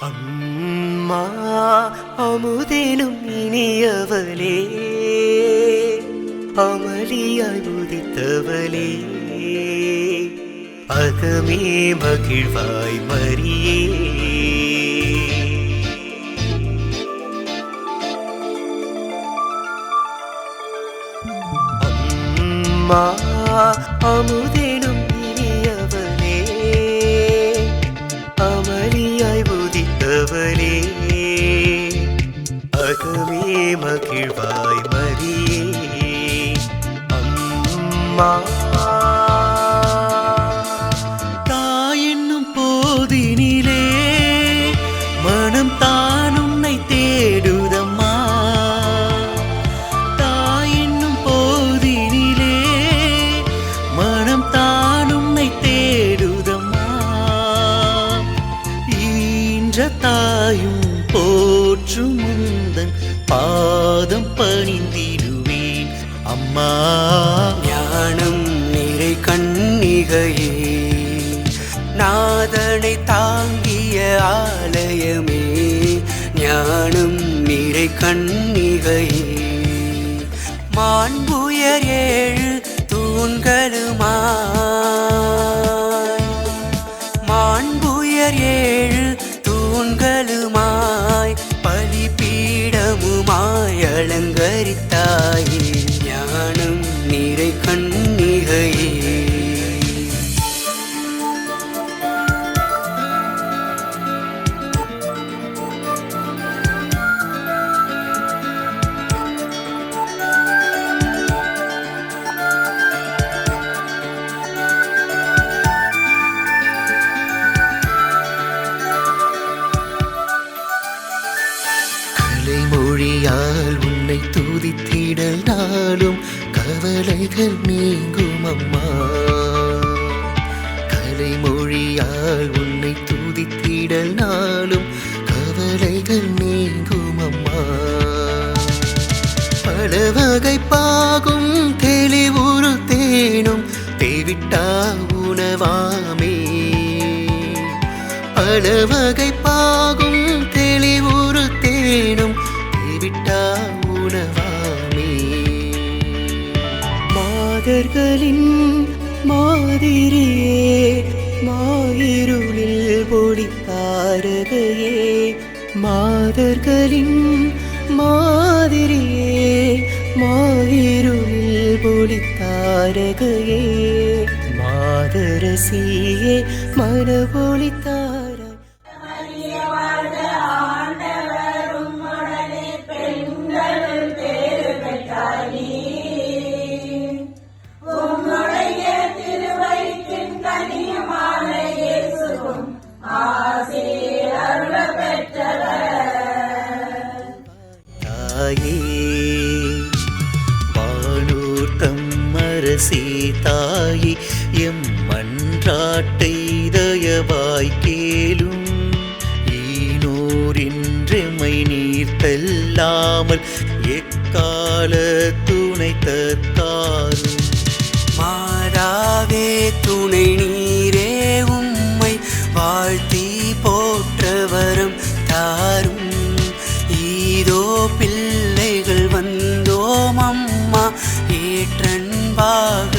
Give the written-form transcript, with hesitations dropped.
அம்மா அமுதேனும் இனியவளே, அமளியாய் உதித்தவளே, அகமே மகிழ்வாய் மரியே. அம்மா அமுதேனும் இனியவளே, அமளியாய் உதித்தவளே, அகமே மகிழ்வாய் மரியே. அம்மா தாயென்னும் போதினிலே மனம் தான் உன்னை தேடுதம்மா. தாயென்னும் போதினிலே மனம் தான் உன்னை தேடுதம்மா. ஈன்ற தாயும் போற்றும் முந்தன் பாதம் பணிந்திடுவேன் அம்மா. ஞானம் நிறை கன்னிகையே, நாதனை தாங்கிய ஆலயமே, ஞானம் நிறை கன்னிகையே, மாண்புயர் 7 தூண்களுமாய், மாண்புயர் 7 தூண்களுமாய், பலிபீடமுமாய் அலங்கரித்தாயே, ஞானம் நிறை கன்னிகையே. மொழியால் உன்னை துதித்திடல் நாளும் கவலைகள் நீங்கும் அம்மா. கலைமொழியால் உன்னை துதித்திடல் நாளும் கவலைகள் நீங்கும் அம்மா. பல வகை பாகும் தெளிவுறு தேனும் தேவிட்டா உணவாமே. பல வகை பாகும் தெளிவுறு தேனும் தேவிட்டா உணவாமே. மாதர்களின் மாதிரியே, மாயிருளில் ஒளித்தாரகையே, மாதர்களின் மாதிரியே, மாயிருளில் ஒளித்தாரகையே, மாதரசியே மனவொளித்தார. வானூர் தம்மரசி தாயி, எம் மன்றாட்டை தயவாய் கேளும். ஈனோர் என்றெமை நீர் தள்ளாமல் எக்கால துணை தற்காரும். மாறாவே துணை நீரே, உம்மை வாழ்த்தி போற்ற வரம் தாரும். ஈதோ பிள்ளைகள் வந்தோம் அம்மா, ஏற்றன்பாக